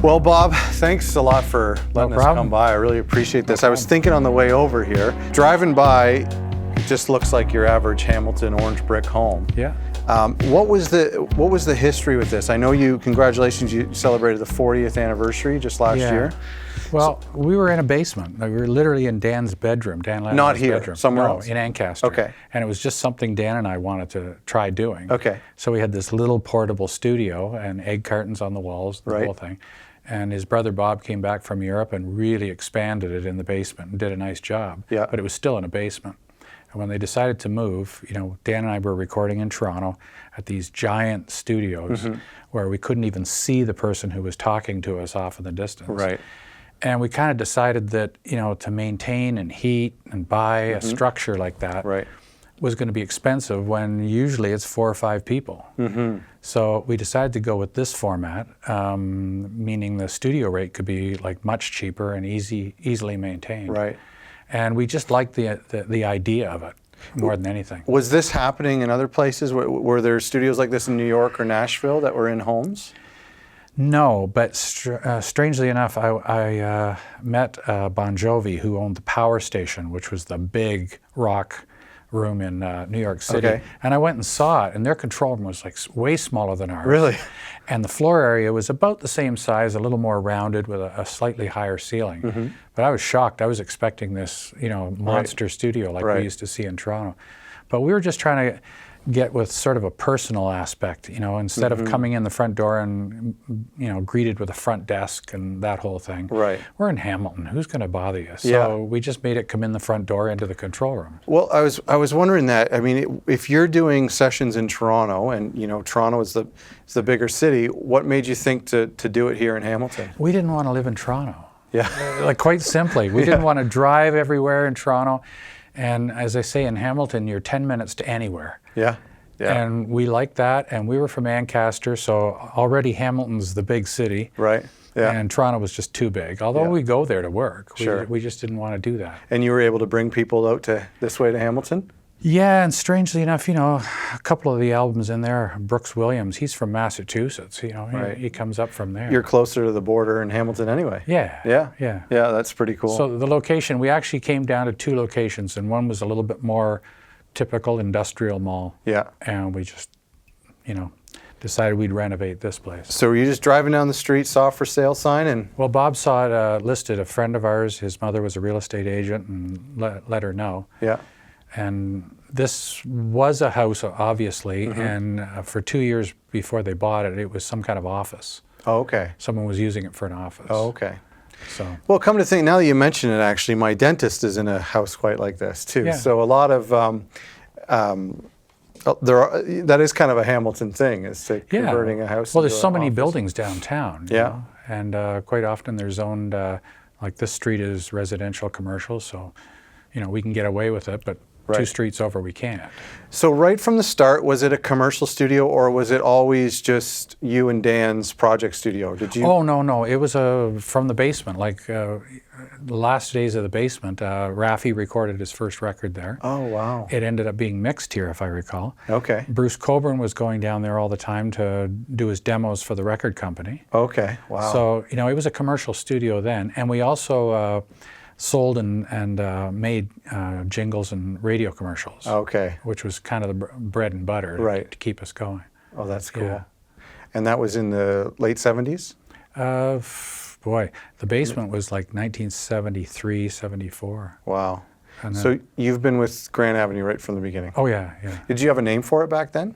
Well, Bob, thanks a lot for letting us come by. I really appreciate this. I was thinking on the way over here, driving by, it just looks like your average Hamilton orange brick home. Yeah. What was the history with this? I know congratulations, you celebrated the 40th anniversary just last year. Well, we were in a basement. We were literally in Dan's bedroom, Dan Lennon's Not here, bedroom. somewhere else? In Ancaster. Okay. And it was just something Dan and I wanted to try doing. Okay. So we had this little portable studio and egg cartons on the walls, the whole thing. And his brother Bob came back from Europe and really expanded it in the basement and did a nice job. Yeah. But it was still in a basement. And when they decided to move, Dan and I were recording in Toronto at these giant studios where we couldn't even see the person who was talking to us off in the distance. Right. And we kind of decided that, to maintain and heat and buy a structure like that was going to be expensive when usually it's 4 or 5 people. So we decided to go with this format, meaning the studio rate could be like much cheaper and easily maintained. Right. And we just liked the idea of it more than anything. Was this happening in other places? Were there studios like this in New York or Nashville that were in homes? No, but strangely enough, I met Bon Jovi, who owned the Power Station, which was the big rock room in New York City. Okay. And I went and saw it, and their control room was like way smaller than ours. Really? And the floor area was about the same size, a little more rounded with a slightly higher ceiling. But I was shocked. I was expecting this, monster studio like we used to see in Toronto. But we were just trying to get with sort of a personal aspect, instead of coming in the front door and, greeted with a front desk and that whole thing. Right. We're in Hamilton. Who's going to bother you? So we just made it come in the front door into the control room. Well, I was wondering that. I mean, if you're doing sessions in Toronto, and Toronto is the bigger city, what made you think to do it here in Hamilton? We didn't want to live in Toronto. Yeah. Like quite simply, we didn't want to drive everywhere in Toronto. And as I say, in Hamilton, you're 10 minutes to anywhere. Yeah. Yeah. And we liked that, and we were from Ancaster, so already Hamilton's the big city. Right. Yeah. And Toronto was just too big. Although we go there to work, we just didn't want to do that. And you were able to bring people out this way to Hamilton? Yeah, and strangely enough, a couple of the albums in there, Brooks Williams, he's from Massachusetts. He comes up from there. You're closer to the border in Hamilton anyway. Yeah. Yeah. Yeah. Yeah, that's pretty cool. So the location, we actually came down to 2 locations, and one was a little bit more typical industrial mall. Yeah. And we just, decided we'd renovate this place. So were you just driving down the street, saw a for sale sign, and? Well, Bob saw it listed. A friend of ours, his mother was a real estate agent, and let her know. Yeah. And this was a house, obviously, and for 2 years before they bought it, it was some kind of office. Oh, okay. Someone was using it for an office. Oh, okay. So. Well, come to think, now that you mention it, actually, my dentist is in a house quite like this too. Yeah. So a lot of that is kind of a Hamilton thing, is converting a house. Well, there's into so an many office. buildings downtown. Yeah. And quite often they're zoned like this street is residential, commercial, so we can get away with it, but 2 streets over we can't. So right from the start, was it a commercial studio, or was it always just you and Dan's project studio? Did you? Oh, no. It was from the basement. Like the last days of the basement, Raffi recorded his first record there. Oh, wow. It ended up being mixed here, if I recall. Okay. Bruce Coburn was going down there all the time to do his demos for the record company. Okay, wow. So, it was a commercial studio then. And we also sold and made jingles and radio commercials. Okay. Which was kind of the bread and butter to keep us going. Oh, that's cool. Yeah. And that was in the late 70s? Boy, the basement was like 1973, 74. Wow. And so you've been with Grand Avenue right from the beginning? Oh, yeah. Did you have a name for it back then?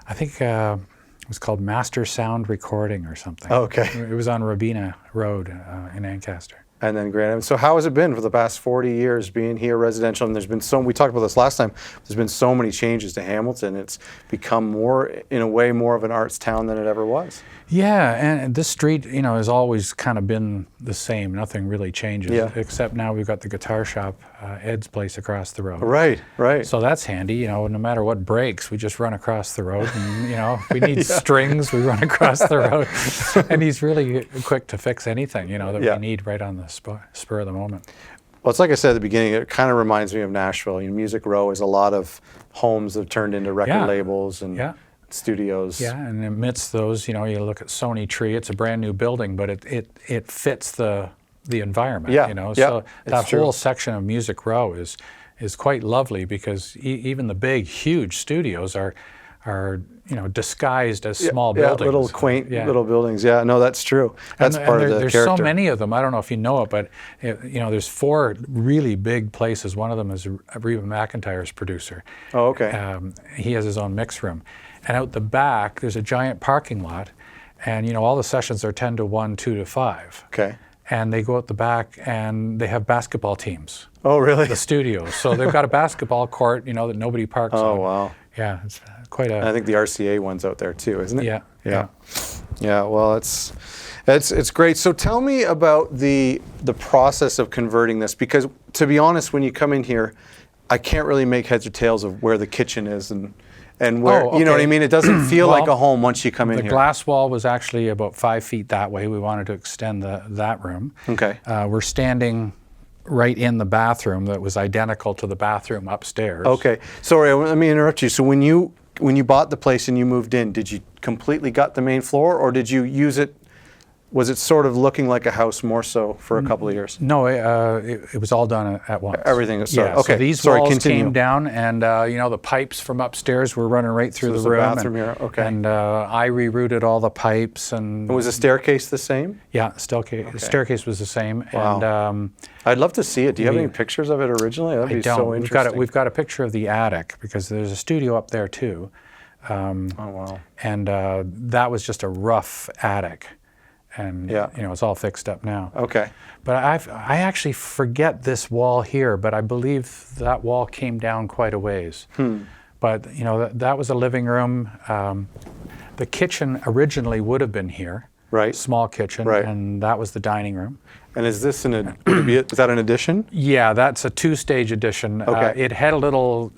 I think it was called Master Sound Recording or something. Oh, okay. It was on Robina Road in Ancaster. And then Grand Avenue. So how has it been for the past 40 years being here residential? And there's been we talked about this last time, there's been so many changes to Hamilton. It's become in a way, more of an arts town than it ever was. Yeah, and this street, has always kind of been the same. Nothing really changes, except now we've got the guitar shop, Ed's place across the road. Right. So that's handy. No matter what breaks, we just run across the road. And, if we need strings, we run across the road. And he's really quick to fix anything, that we need right on the spur of the moment. Well, it's like I said at the beginning, it kind of reminds me of Nashville. Music Row is a lot of homes that have turned into record labels and studios. Yeah, and amidst those, you look at Sony Tree. It's a brand new building, but it fits the environment. Yeah, So that true. whole section of Music Row is quite lovely because even the big, huge studios are disguised as small buildings. Little quaint little buildings. Yeah, no, that's true. That's part of the there's character. so many of them. I don't know if you know it, but there's 4 really big places. One of them is Reba McEntire's producer. Oh, okay. He has his own mix room, and out the back there's a giant parking lot, and all the sessions are 10 to 1, 2 to 5. Okay. And they go out the back and they have basketball teams. Oh, really? The studios. So they've got a basketball court, that nobody parks on. Oh, wow. Yeah, it's quite a. I think the RCA one's out there too, isn't it? Yeah. Yeah. Well, it's great. So tell me about the process of converting this, because to be honest, when you come in here, I can't really make heads or tails of where the kitchen is and where, you know what I mean? It doesn't feel like a home once you come in here. The glass wall was actually about 5 feet that way. We wanted to extend that room. Okay. We're standing right in the bathroom that was identical to the bathroom upstairs. Okay. Sorry, let me interrupt you. So when you bought the place and you moved in, did you completely gut the main floor, or did you use it? Was it sort of looking like a house more so for a couple of years? No, it was all done at once. Everything was yeah. okay. So these walls came down, and the pipes from upstairs were running right through the room. Bathroom here. Okay. And I rerouted all the pipes. And was the staircase the same? Yeah, the staircase was the same. Wow. And I'd love to see it. Do you have any pictures of it originally? That'd be so interesting. We've got a picture of the attic because there's a studio up there too. Oh wow. And that was just a rough attic. And it's all fixed up now. Okay. But I actually forget this wall here, but I believe that wall came down quite a ways. But that was a living room. The kitchen originally would have been here. Right. Small kitchen. Right. And that was the dining room. And is this is that an addition? Yeah, that's a 2-stage addition. Okay. It had a little,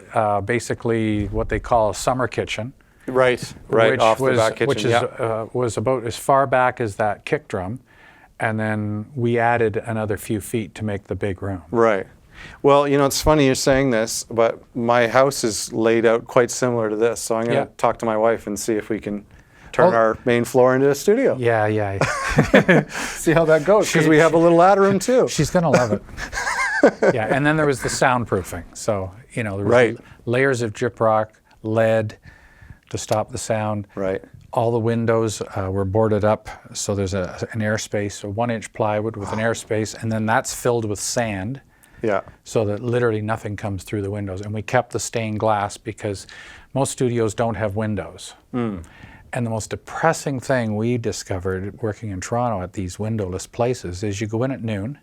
basically what they call a summer kitchen. Right, off the back kitchen. Which was about as far back as that kick drum, and then we added another few feet to make the big room. Right. Well, it's funny you're saying this, but my house is laid out quite similar to this, so I'm going to talk to my wife and see if we can turn our main floor into a studio. Yeah. See how that goes, because we have a little ladder room too. She's going to love it. Yeah, and then there was the soundproofing. So, there was layers of gyprock, lead, to stop the sound. Right. All the windows were boarded up, so there's an airspace, a 1-inch plywood with an airspace, and then that's filled with sand. Yeah. So that literally nothing comes through the windows. And we kept the stained glass because most studios don't have windows. And the most depressing thing we discovered working in Toronto at these windowless places is you go in at noon,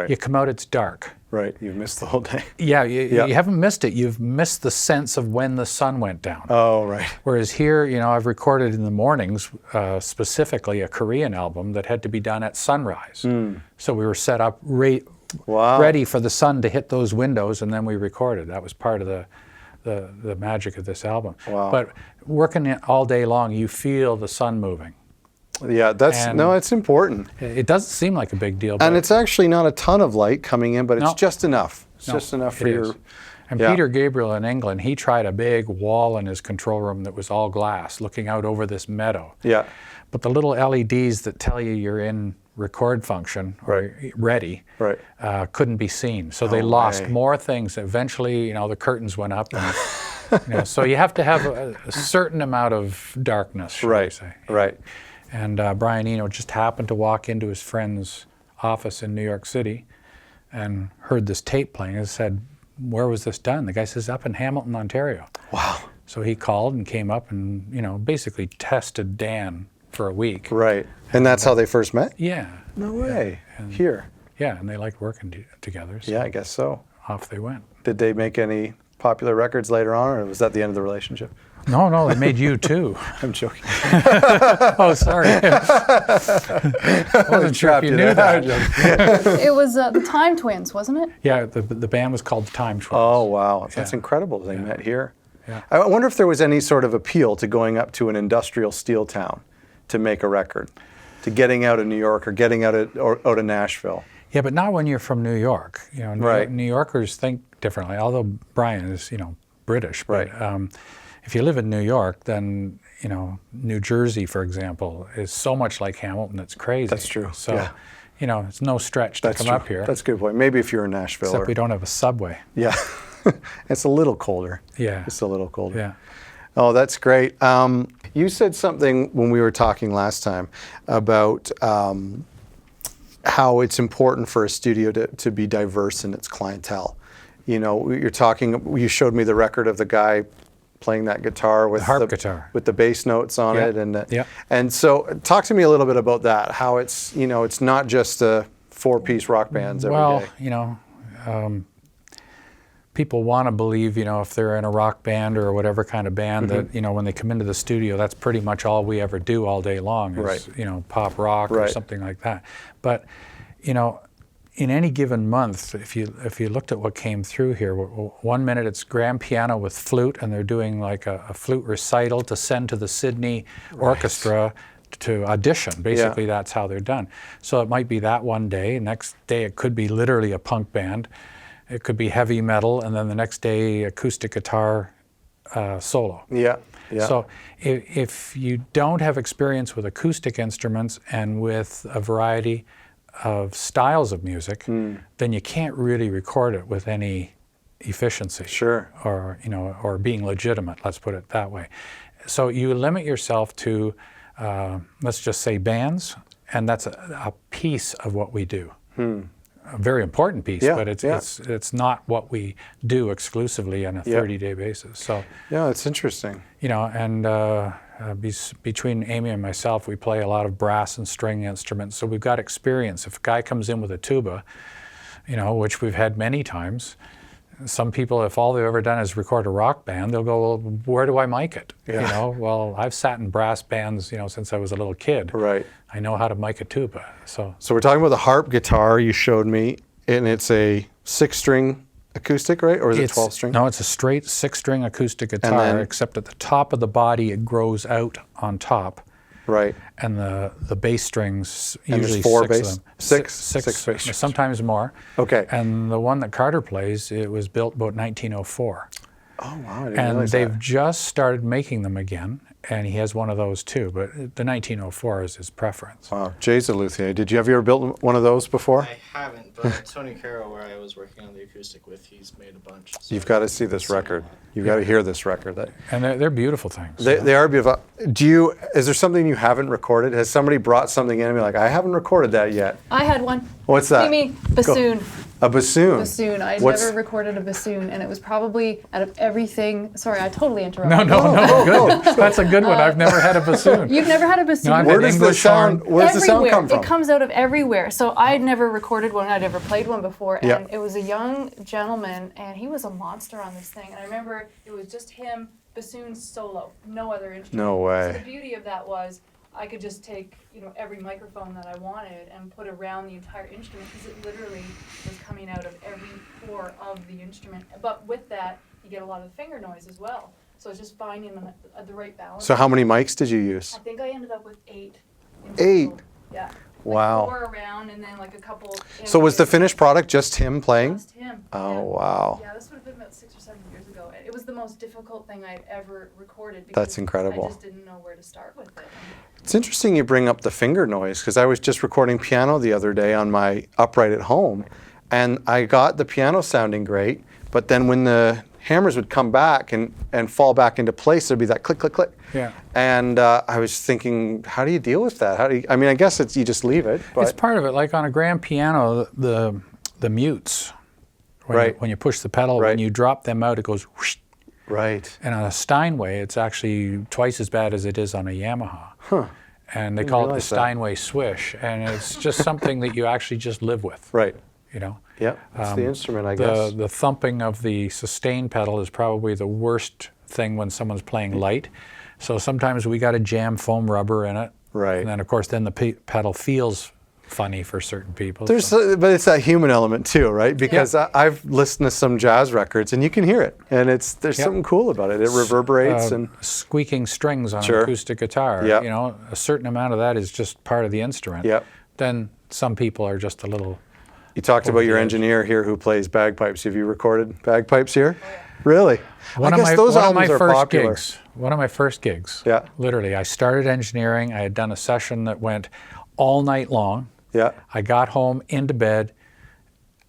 you come out, it's dark. Right, you've missed the whole day. Yeah, you haven't missed it. You've missed the sense of when the sun went down. Oh, right. Whereas here, I've recorded in the mornings, specifically a Korean album that had to be done at sunrise. So we were set up ready for the sun to hit those windows, and then we recorded. That was part of the magic of this album. Wow. But working it all day long, you feel the sun moving. Yeah, it's important. It doesn't seem like a big deal. And it's actually not a ton of light coming in, but it's just enough. It's just enough for your... And Peter Gabriel in England, he tried a big wall in his control room that was all glass, looking out over this meadow. Yeah. But the little LEDs that tell you you're in record function or ready couldn't be seen. So they lost more things. Eventually, the curtains went up. And, so you have to have a certain amount of darkness, shall I say. Right. And Brian Eno just happened to walk into his friend's office in New York City and heard this tape playing and said, "Where was this done?" The guy says, "Up in Hamilton, Ontario." Wow. So he called and came up and, basically tested Dan for a week. Right. And that's how they first met? Yeah. No way. And, here. Yeah, and they liked working together. So yeah, I guess so. Off they went. Did they make any popular recorks later on, or was that the end of the relationship? No, they made you too. I'm joking. Oh, sorry. I wasn't sure if you knew that. It was the Time Twins, wasn't it? Yeah, the band was called the Time Twins. Oh, wow. That's incredible they met here. Yeah. I wonder if there was any sort of appeal to going up to an industrial steel town to make a record, to getting out of New York or getting out of Nashville. Yeah, but not when you're from New York. Right. New Yorkers think differently, although Brian is, British. But, Right. if you live in New York, then, you know, New Jersey, for example, is so much like Hamilton, it's crazy. That's true. So, yeah. you know, it's no stretch to come up here. That's a good point. Maybe if you're in Nashville. Except we don't have a subway. Yeah. It's a little colder. Yeah. It's a little colder. Yeah. Oh, that's great. You said something when we were talking last time about how it's important for a studio to be diverse in its clientele. You know, you showed me the record of the guy playing that guitar with the harp guitar with the bass notes on yeah. it, yeah. And so talk to me a little bit about that. How it's, you know, it's not just a 4-piece rock bands every day. Well, you know, people want to believe, you know, if they're in a rock band or whatever kind of band, that, you know, when they come into the studio, that's pretty much all we ever do all day long is, you know, pop rock or something like that. But, you know, in any given month, if you looked at what came through here, 1 minute it's grand piano with flute, and they're doing like a flute recital to send to the Sydney Orchestra to audition. Basically, that's how they're done. So it might be that one day. Next day, it could be literally a punk band. It could be heavy metal, and then the next day, acoustic guitar solo. Yeah. Yeah. So if you don't have experience with acoustic instruments and with a variety of styles of music, then you can't really record it with any efficiency. Sure. Or, you know, or being legitimate, let's put it that way. So you limit yourself to, let's just say bands, and that's a piece of what we do. A very important piece, but it's not what we do exclusively on a 30-day basis. So yeah, it's interesting. You know, and between Amy and myself, we play a lot of brass and string instruments, so we've got experience. If a guy comes in with a tuba, you know, which we've had many times, some people, if all they've ever done is record a rock band, they'll go, well, where do I mic it? You know, well, I've sat in brass bands, you know, since I was a little kid. Right. I know how to mic a tuba. So we're talking about the harp guitar you showed me, and it's a 6-string acoustic, right? Or is it 12-string? No, it's a straight 6-string acoustic guitar, except at the top of the body, it grows out on top. Right. And the bass strings, and usually there's 4 six bass? of them. Six bass strings. Sometimes more. Okay. And the one that Carter plays, it was built about 1904. Oh, wow. I didn't And realize they've that. just started making them again, and he has one of those too, but the 1904 is his preference. Wow. Jay's a luthier. Have you ever built one of those before? I haven't, but Tony Caro, where I was working on the acoustic with, he's made a bunch. So You've got to see this record. You've got to hear this record. And they're beautiful things. They are beautiful. Is there something you haven't recorded? Has somebody brought something in and be like, I haven't recorded that yet? I had one. What's that? Amy, bassoon. A bassoon? Bassoon. I'd never recorded a bassoon, and it was probably out of everything. Sorry, I totally interrupted. No, good. That's a good one. I've never had a bassoon. You've never had a bassoon? No, I've Where had does the English sound? horn. Where does the sound come from? It comes out of everywhere. So I'd never recorded one. I'd never played one before. And Yeah. it was a young gentleman, and he was a monster on this thing. And I remember it was just him, bassoon solo, no other instrument. No way. So the beauty of that was I could just take, you know, every microphone that I wanted and put around the entire instrument, because it literally was coming out of every pore of the instrument. But with that, you get a lot of finger noise as well. So it's just finding the right balance. So how many mics did you use? I think I ended up with 8. in 8? total. Yeah. Wow. Like 4 around, and then like a couple. So was the finished product just him playing? Just him. Oh, yeah. wow. Yeah, this would have been about 6 or 7 years ago. It was the most difficult thing I'd ever recorded, because That's incredible. I just didn't know where to start with it. It's interesting you bring up the finger noise, because I was just recording piano the other day on my upright at home, and I got the piano sounding great, but then when the hammers would come back and fall back into place, there'd be that click, click, click. Yeah. And I was thinking, how do you deal with that? I mean, I guess you just leave it. But It's part of it. Like on a grand piano, the mutes, when you push the pedal, when you drop them out, it goes whoosh. Right. And on a Steinway, it's actually twice as bad as it is on a Yamaha. Huh. And they call it the realize that. Steinway swish, and it's just something that you actually just live with. Right. You know. Yep. That's the instrument, I guess. The thumping of the sustain pedal is probably the worst thing when someone's playing light. So sometimes we got to jam foam rubber in it. Right. And then of course, then the pedal feels funny for certain people. But it's that human element too, right? Because Yeah. I've listened to some jazz records, and you can hear it, and there's something cool about it. It reverberates and squeaking strings on Sure. an acoustic guitar. Yep. You know, a certain amount of that is just part of the instrument. Yep. Then some people are just a little. You talked about your engineer here who plays bagpipes. Have you recorded bagpipes here? Really? I guess those albums are popular. one of my first gigs. Yeah. Literally, I started engineering. I had done a session that went all night long. Yeah. I got home, into bed.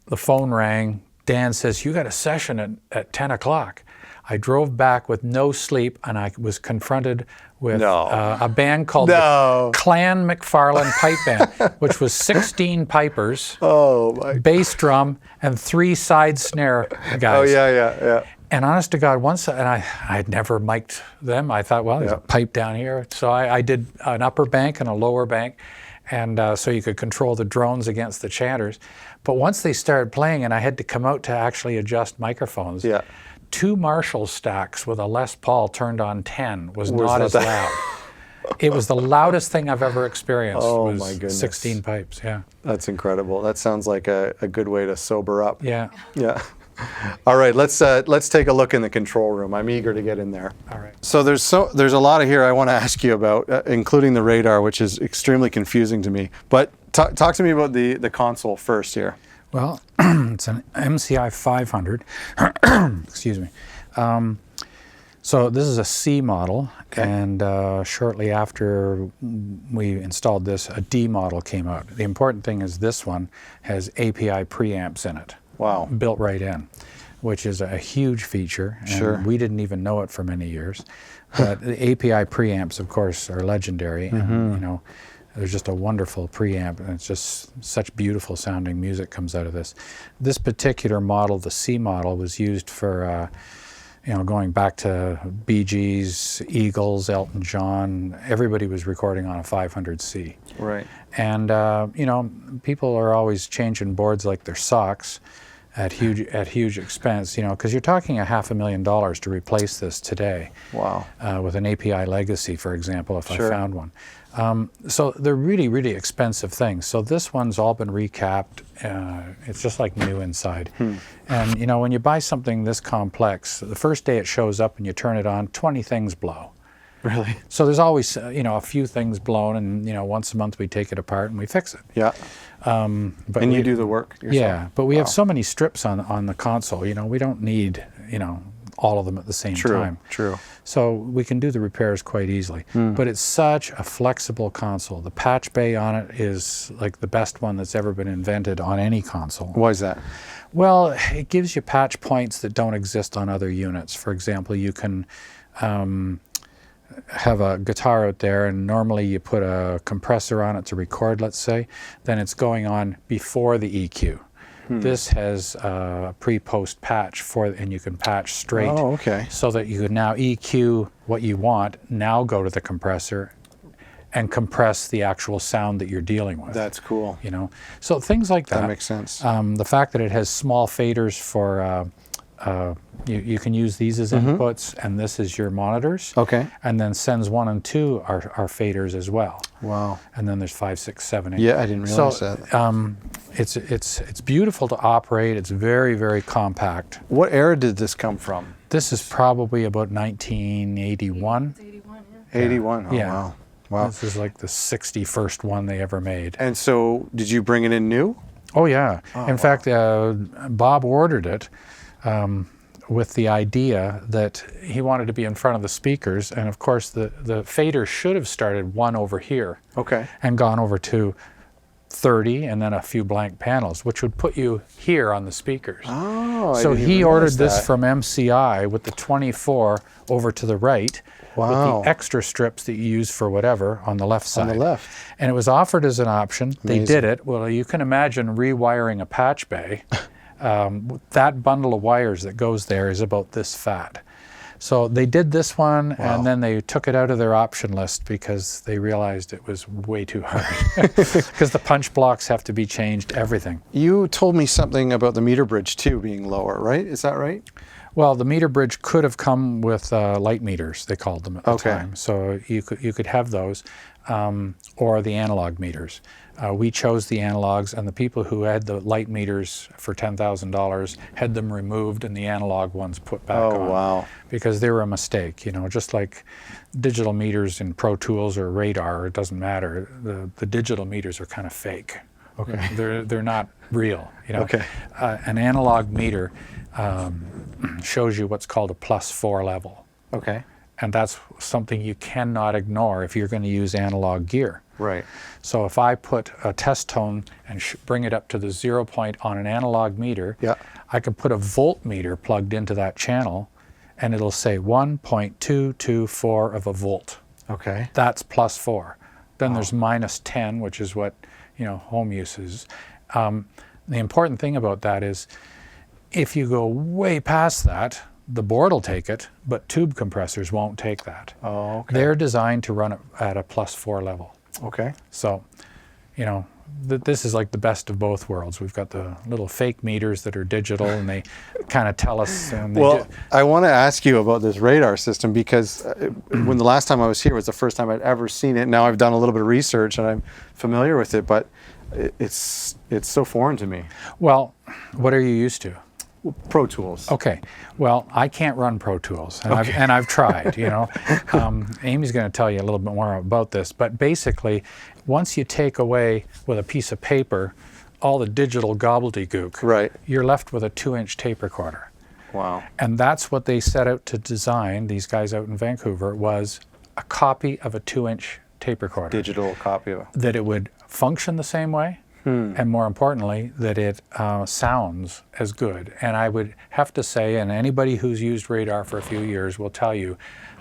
The phone rang. Dan says, "You got a session at 10 o'clock." I drove back with no sleep, and I was confronted with a band called the Clan McFarlane Pipe Band, which was 16 pipers, bass drum, and 3 side snare guys. Oh, yeah. And honest to God, I had never mic'd them. I thought, well, there's a pipe down here. So I did an upper bank and a lower bank, and so you could control the drones against the chanters. But once they started playing, and I had to come out to actually adjust microphones, 2 Marshall stacks with a Les Paul turned on 10 was not as loud. It was the loudest thing I've ever experienced. Oh, was my goodness. 16 pipes, yeah. That's incredible. That sounds like a good way to sober up. Yeah. Yeah. All right, let's take a look in the control room. I'm eager to get in there. All right. So there's a lot of here I want to ask you about, including the radar, which is extremely confusing to me. But talk to me about the console first here. Well, it's an MCI 500. Excuse me. So this is a C model, and shortly after we installed this, a D model came out. The important thing is this one has API preamps in it. Wow. Built right in, which is a huge feature. And Sure. we didn't even know it for many years. But the API preamps, of course, are legendary. And, you know, there's just a wonderful preamp, and it's just such beautiful sounding music comes out of this. This particular model, the C model, was used for, you know, going back to Bee Gees, Eagles, Elton John. Everybody was recording on a 500C. Right. And you know, people are always changing boards like their socks at huge expense. You know, because you're talking $500,000 to replace this today. Wow. With an API legacy, for example, if Sure. I found one. So they're really, really expensive things. So this one's all been recapped. It's just like new inside. And you know, when you buy something this complex, the first day it shows up and you turn it on, 20 things blow. Really? So there's always, you know, a few things blown, and you know, once a month we take it apart and we fix it. Yeah. But And you do the work yourself? Yeah, but we have so many strips on the console. You know, we don't need, you know, all of them at the same time. True. So we can do the repairs quite easily. But it's such a flexible console. The patch bay on it is like the best one that's ever been invented on any console. Why is that? Well, it gives you patch points that don't exist on other units. For example, you can have a guitar out there, and normally you put a compressor on it to record, let's say, then it's going on before the EQ. This has a pre-post patch and you can patch straight. Oh, okay. So that you can now EQ what you want, now go to the compressor and compress the actual sound that you're dealing with. That's cool. You know, so things like that. That makes sense. The fact that it has small faders for, you can use these as inputs, and this is your monitors. Okay. And then sends 1 and 2 are faders as well. Wow. And then there's 5, 6, 7, 8. Yeah, I didn't realize so, that. It's beautiful to operate. It's very, very compact. What era did this come from? This is probably about 1981. It's 81, yeah. 81. Oh, Yeah. wow. Wow. This is like the 61st one they ever made. And so, did you bring it in new? Oh yeah. In fact, Bob ordered it with the idea that he wanted to be in front of the speakers, and of course the fader should have started 1 over here Okay. and gone over to 30 and then a few blank panels, which would put you here on the speakers. Oh, I So didn't he even ordered notice this that. from MCI with the 24 over to the right, Wow. with the extra strips that you use for whatever on the left side. On the left. And it was offered as an option. They Amazing. did it. Well, you can imagine rewiring a patch bay. That bundle of wires that goes there is about this fat. So they did this one, and then they took it out of their option list because they realized it was way too hard. Because the punch blocks have to be changed, everything. You told me something about the meter bridge too being lower, right? Is that right? Well, the meter bridge could have come with light meters, they called them at the Okay. time. So you could have those, or the analog meters. We chose the analogs, and the people who had the light meters for $10,000 had them removed and the analog ones put back on. Oh, wow. Because they were a mistake, you know, just like digital meters in Pro Tools or Radar, it doesn't matter. The digital meters are kind of fake. Okay. They're not real, you know. Okay. An analog meter shows you what's called a +4 level. Okay. And that's something you cannot ignore if you're going to use analog gear. Right. So if I put a test tone and bring it up to the 0 point on an analog meter, Yeah. I can put a voltmeter plugged into that channel, and it'll say 1.224 of a volt. Okay. That's +4. Then there's -10, which is what home use is. The important thing about that is, if you go way past that, the board will take it, but tube compressors won't take that. Oh, okay. They're designed to run at a +4 level. Okay. So, this is like the best of both worlds. We've got the little fake meters that are digital, and they kind of tell us. Well, I want to ask you about this radar system, because when the last time I was here was the first time I'd ever seen it. Now I've done a little bit of research and I'm familiar with it, but it's so foreign to me. Well, what are you used to? Pro Tools. Okay. Well, I can't run Pro Tools, and I've tried. Amy's going to tell you a little bit more about this, but basically, once you take away with a piece of paper all the digital gobbledygook, Right. you're left with a 2-inch tape recorder. Wow. And that's what they set out to design, these guys out in Vancouver, was a copy of a 2-inch tape recorder. Digital copy of it. That it would function the same way, and more importantly, that it sounds as good. And I would have to say, and anybody who's used radar for a few years will tell you,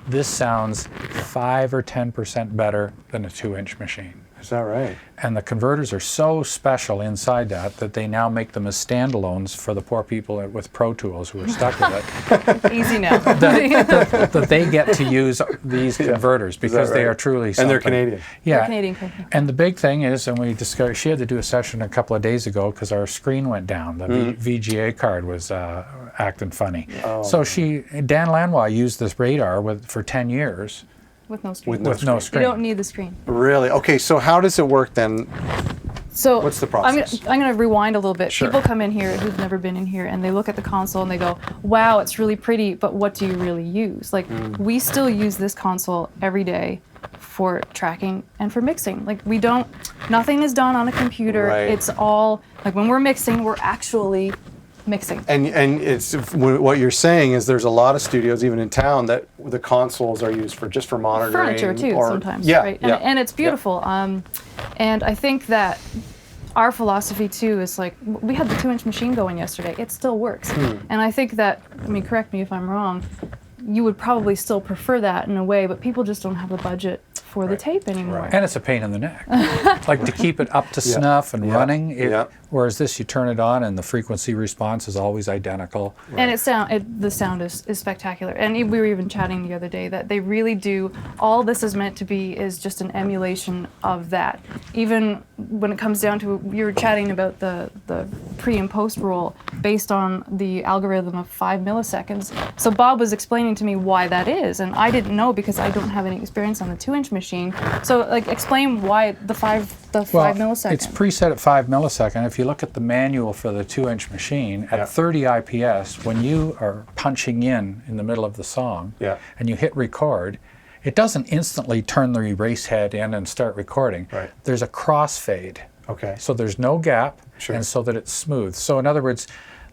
this sounds 5 or 10% better than a 2-inch machine. Is that right? And the converters are so special inside that they now make them as standalones for the poor people with Pro Tools who are stuck with it. Easy now. that they get to use these converters because they right? are truly And something. they're Canadian. Yeah. They're a Canadian company. And the big thing is, and we discovered, she had to do a session a couple of days ago because our screen went down. The VGA card was acting funny. So Dan Lanois used this radar for 10 years. With no screen. With no You screen. don't need the screen. Really? Okay, so how does it work then? So What's the process? I'm going to rewind a little bit. Sure. People come in here who've never been in here, and they look at the console and they go, "Wow, it's really pretty, but what do you really use?" Like we still use this console every day for tracking and for mixing. Like nothing is done on a computer. Right. It's all like when we're mixing, we're actually mixing. And it's what you're saying is there's a lot of studios even in town that the consoles are used for just for monitoring. Furniture too sometimes, Yeah, right? yeah. And it's beautiful. And I think that our philosophy too is like, we had the 2-inch machine going yesterday. It still works. And I think that, correct me if I'm wrong, you would probably still prefer that in a way, but people just don't have the budget for the tape anymore. Right. And it's a pain in the neck. Like to keep it up to snuff and running. Whereas this, you turn it on and the frequency response is always identical. And the sound is spectacular. And we were even chatting the other day that they really do, all this is meant to be is just an emulation of that. Even when it comes down to, you were chatting about the pre and post roll based on the algorithm of 5 milliseconds. So Bob was explaining to me why that is, and I didn't know because I don't have any experience on the 2-inch machine. So like explain why the 5 milliseconds. It's preset at 5 milliseconds. If you look at the manual for the 2-inch machine, at 30 IPS, when you are punching in the middle of the song and you hit record, it doesn't instantly turn the erase head in and start recording. Right. There's a crossfade. Okay. So there's no gap, and so that it's smooth. So in other words,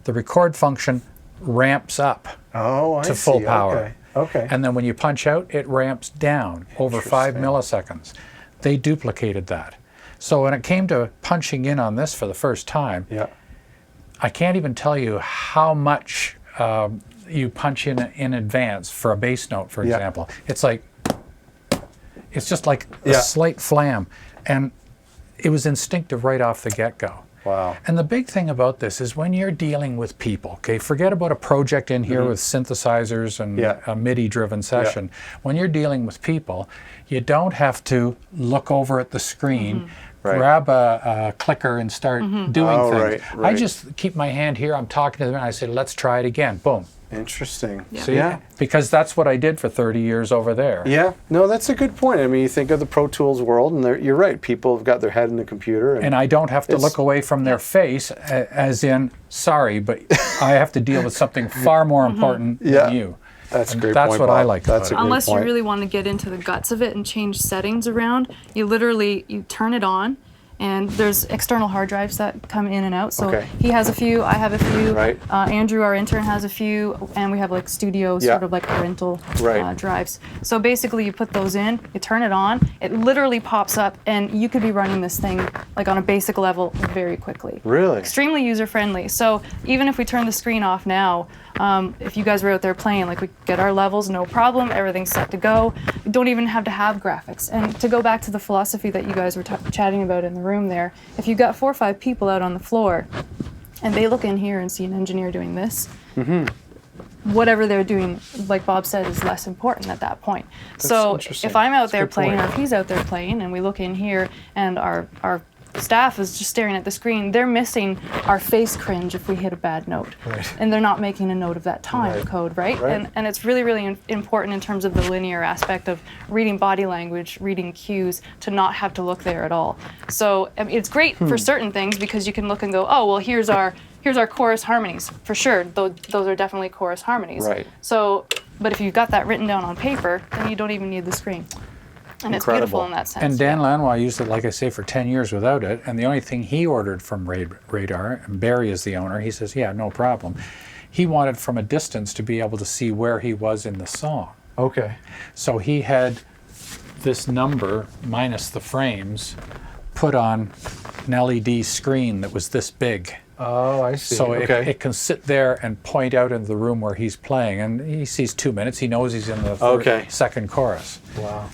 the record function ramps up to full power. Okay. And then when you punch out, it ramps down over 5 milliseconds. They duplicated that. So when it came to punching in on this for the first time, I can't even tell you how much you punch in advance for a bass note, for example. It's just like a slight flam. And it was instinctive right off the get-go. Wow. And the big thing about this is when you're dealing with people, okay, forget about a project in here with synthesizers and a MIDI-driven session. When you're dealing with people, you don't have to look over at the screen, grab a clicker and start doing things. Right. I just keep my hand here, I'm talking to them, and I say, let's try it again. Boom. Interesting. See? Because that's what I did for 30 years over there. Yeah, no, that's a good point. I mean, you think of the Pro Tools world, and you're right. People have got their head in the computer, and I don't have to look away from their face, as in, sorry, but I have to deal with something far more important than you. That's a great That's point, what Bob. I like about it. Unless you really want to get into the guts of it and change settings around, you turn it on, and there's external hard drives that come in and out. So Okay. he has a few, I have a few. Right. Andrew, our intern, has a few, and we have like studio, Yeah. sort of like rental Right. drives. So basically, you put those in, you turn it on, it literally pops up, and you could be running this thing like on a basic level very quickly. Really? Extremely user friendly. So even if we turn the screen off now, if you guys were out there playing, like we get our levels, no problem, everything's set to go. You don't even have to have graphics. And to go back to the philosophy that you guys were chatting about in the room there, if you've got 4 or 5 people out on the floor and they look in here and see an engineer doing this, whatever they're doing, like Bob said, is less important at that point. So interesting. if I'm out That's a there good playing, point. or if he's out there playing, and we look in here and our staff is just staring at the screen, they're missing our face cringe if we hit a bad note. Right. And they're not making a note of that time Right. code, right? Right. And it's really, really important in terms of the linear aspect of reading body language, reading cues, to not have to look there at all. So I mean, it's great for certain things because you can look and go, oh, well, here's our chorus harmonies. For sure, those are definitely chorus harmonies. Right. So, but if you've got that written down on paper, then you don't even need the screen. And it's Incredible. beautiful in that sense. And Dan yeah. Lanois used it, like I say, for 10 years without it. And the only thing he ordered from Radar, and Barry is the owner, he says, yeah, no problem. He wanted from a distance to be able to see where he was in the song. Okay. So he had this number, minus the frames, put on an LED screen that was this big. Oh, I see. So okay. it can sit there and point out into the room where he's playing. And he sees 2 minutes. He knows he's in the Okay. second chorus. Wow.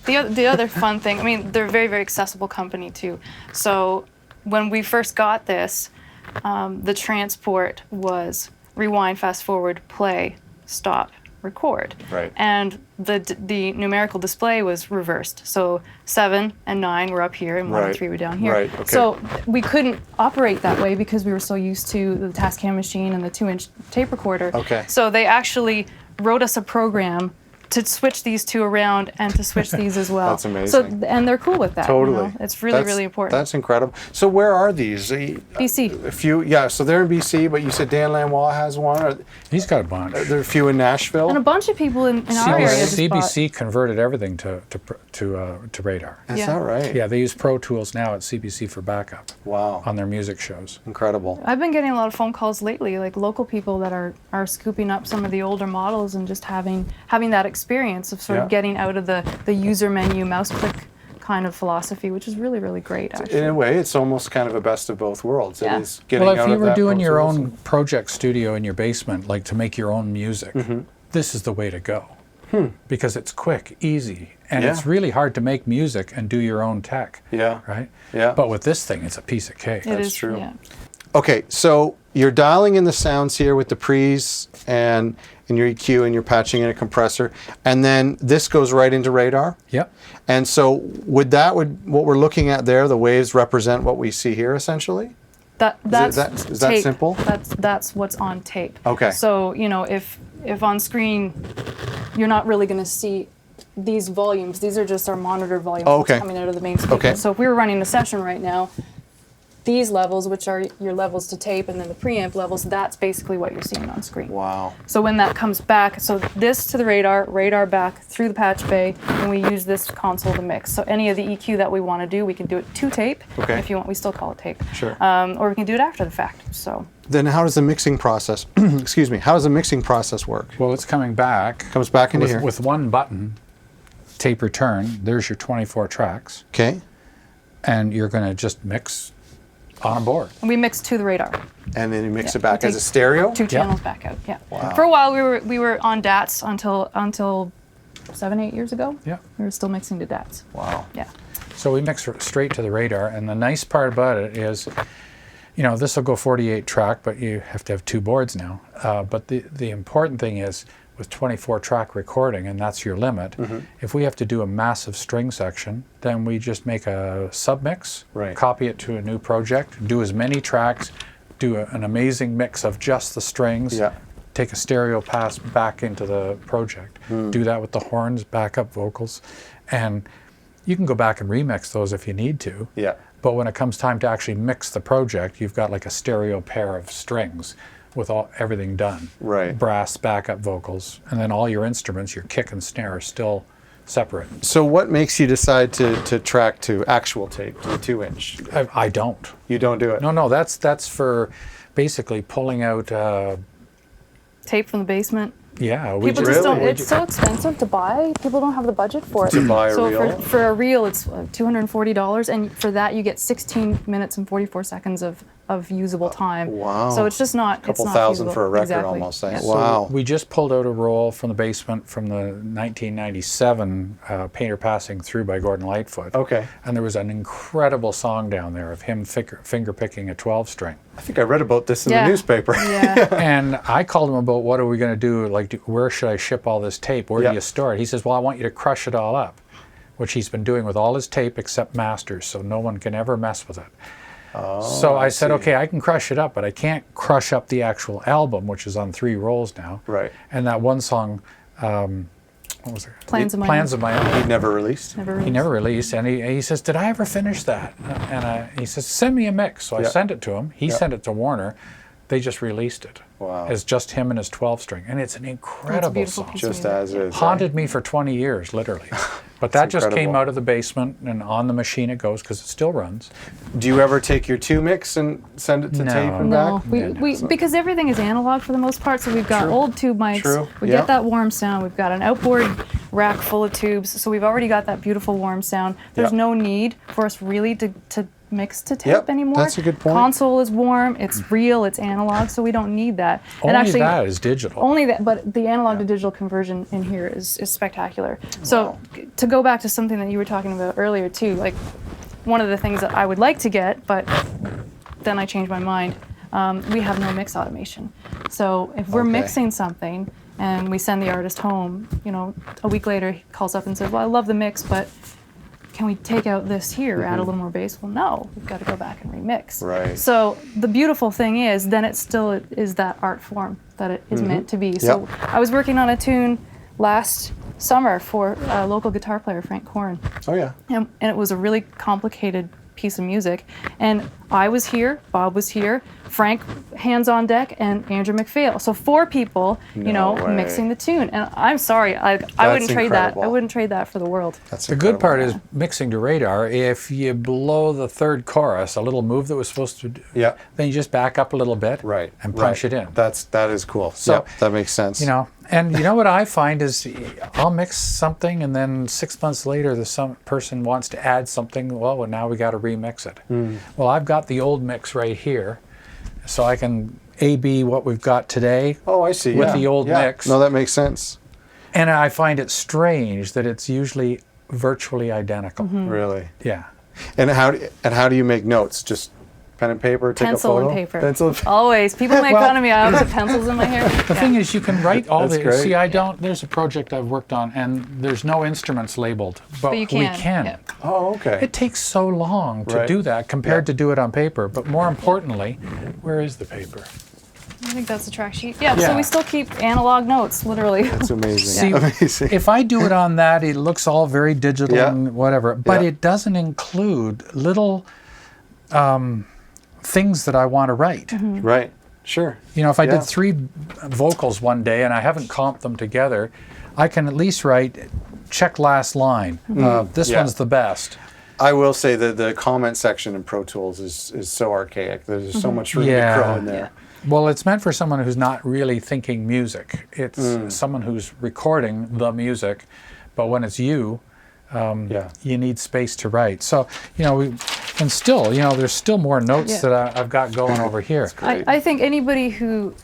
The other fun thing, I mean, they're a very, very accessible company too. So when we first got this, the transport was rewind, fast forward, play, stop, record. Right. And the numerical display was reversed. So 7 and 9 were up here, and 1 Right. and 3 were down here. Right, okay. So we couldn't operate that way because we were so used to the Tascam machine and the 2-inch tape recorder. Okay. So they actually wrote us a program to switch these two around and to switch these as well. That's amazing. So, and they're cool with that. you Totally. know? It's really, really important. That's incredible. So where are these? BC. A few, yeah. So they're in BC, but you said Dan Lanois has one. Are He's got a bunch. there a few in Nashville? And a bunch of people in our area just bought. CBC converted everything to Radar. Is Yeah. that right? Yeah, they use Pro Tools now at CBC for backup Wow. on their music shows. Incredible. I've been getting a lot of phone calls lately, like local people that are scooping up some of the older models and just having that experience of sort Yeah. of getting out of the user menu mouse click kind of philosophy, which is really, really great actually. In a way, it's almost kind of a best of both worlds. Yeah. It is getting Well, if out you of were that doing Pro your Tools. own project studio in your basement, like to make your own music, this is the way to go. Because it's quick, easy, and Yeah. it's really hard to make music and do your own tech. Yeah. Right? Yeah. But with this thing, it's a piece of cake. It that's is, true. Yeah. Okay, so you're dialing in the sounds here with the pre's and your EQ, and you're patching in a compressor, and then this goes right into Radar. Yep. And so would what we're looking at there, the waves represent what we see here essentially? That's is that tape. simple? That's what's on tape. Okay. So if on screen you're not really going to see these volumes. These are just our monitor volumes Oh, okay. coming out of the main speaker. Okay. So if we were running a session right now, these levels, which are your levels to tape, and then the preamp levels, that's basically what you're seeing on screen. Wow. So when that comes back, so this to the radar back through the patch bay, and we use this console to mix. So any of the EQ that we want to do, we can do it to tape. Okay. If you want, we still call it tape. Sure. Or we can do it after the fact. So Then how does the mixing process, excuse me, how does the mixing process work? Well, it's coming back. Comes back into with, here. with one button, tape return. There's your 24 tracks, Okay. and you're going to just mix on a board. we mix to the radar. And then you mix Yeah, it back we as a take stereo? Two channels back out. Yeah. Wow. For a while we were on DATs until 7-8 years ago. Yeah. We were still mixing to DATs. Wow. Yeah. So we mix straight to the radar, and the nice part about it is, this will go 48 track, but you have to have 2 boards now. But the important thing is, with 24 track recording, and that's your limit, if we have to do a massive string section, then we just make a submix, Right. copy it to a new project, do as many tracks, do an amazing mix of just the strings, Yeah. take a stereo pass back into the project, do that with the horns, backup vocals, and you can go back and remix those if you need to. Yeah. But when it comes time to actually mix the project, you've got like a stereo pair of strings with everything done. Right. Brass, backup vocals, and then all your instruments, your kick and snare, are still separate. So what makes you decide to track to actual tape, to the 2-inch? I don't. You don't do it? No, that's for basically pulling out. Tape from the basement. Yeah, we People just just don't. Really? It's so expensive to buy. People don't have the budget for it. To buy a so reel? for a reel, it's $240, and for that you get 16 minutes and 44 seconds of usable time. Wow. So it's just not. A couple it's not thousand feasible. for a record Exactly. almost. Eh? Yeah. Wow. We just pulled out a roll from the basement from the 1997 Painter Passing Through by Gordon Lightfoot. Okay. And there was an incredible song down there of him finger picking a 12-string. I think I read about this in Yeah. the newspaper. Yeah. And I called him about what are we going to do? Like, where should I ship all this tape? Where Yeah. do you store it? He says, well, I want you to crush it all up, which he's been doing with all his tape except masters, so no one can ever mess with it. So I said, see. okay, I can crush it up, but I can't crush up the actual album, which is on 3 rolls now. Right. And that one song, what was it? Plans of My Plans Own. of My Own. He'd never released? Never. He never released, and he says, did I ever finish that? And he says, send me a mix. So I Yeah. sent it to him. He Yeah. sent it to Warner. They just released it. Wow. As just him and his 12-string. And it's an incredible beautiful song. piece. Just as is. Haunted me for 20 years, literally. But that just came incredible. out of the basement, and on the machine it goes, because it still runs. Do you ever take your 2 mix and send it to No. tape and No, back? we because everything is analog for the most part. So we've got True. old tube mics. True, We yeah. get that warm sound. We've got an outboard rack full of tubes. So we've already got that beautiful warm sound. There's Yeah. no need for us really to mix to tape Yep, anymore. that's a good point. Console is warm. It's real. It's analog. So we don't need that. Only that is digital. Only that, but the analog to digital conversion in here is spectacular. So to go back to something that you were talking about earlier too, like one of the things that I would like to get, but then I changed my mind. We have no mix automation. So if we're Okay. mixing something and we send the artist home, a week later he calls up and says, "Well, I love the mix, but can we take out this here, add a little more bass?" Well, no, we've got to go back and remix. Right. So the beautiful thing is, then it still is that art form that it is meant to be. So I was working on a tune last summer for a local guitar player, Frank Korn, Oh, yeah. and it was a really complicated piece of music. And I was here, Bob was here, Frank hands on deck, and Andrew McPhail. So 4 people, No way. mixing the tune. And I'm sorry, I wouldn't trade that. incredible. I wouldn't trade that for the world. That's The good part incredible. is mixing to radar. If you blow the 3rd chorus, a little move that was supposed to do, Yeah. then you just back up a little bit Right. and punch right. it in. That is cool. So, Yep, that makes sense. And you know what I find is I'll mix something, and then 6 months later, some person wants to add something. Well, now we got to remix it. Well, I've got the old mix right here, so I can A/B what we've got today. Oh, I see. With yeah. the old Yeah. mix. No, that makes sense. And I find it strange that it's usually virtually identical. Really. Yeah. And how do you make notes? Just pen and paper, take Pencil a photo? and paper. Pencil and paper. Always. People make Well- fun of me. I always have pencils in my hair. The thing is, you can write all That's the. great. See, there's a project I've worked on, and there's no instruments labeled, but you we can, can. yeah. Oh, okay. It takes so long to Right. do that compared Yeah. to do it on paper. But more importantly, where is the paper? I think that's the track sheet. Yeah, Yeah. so we still keep analog notes, literally. That's amazing. See, Amazing. if I do it on that, it looks all very digital Yeah. and whatever, but Yeah. it doesn't include little things that I want to write. Right. Sure. If I Yeah. did 3 vocals one day and I haven't comped them together, I can at least write, check last line. This Yeah. one's the best. I will say that the comment section in Pro Tools is so archaic. There's so much room Yeah. to grow in there. Well, it's meant for someone who's not really thinking music. It's someone who's recording the music, but when it's you, Yeah. you need space to write. So, and still, there's still more notes Yeah. that I've got going over here. Great. I think anybody who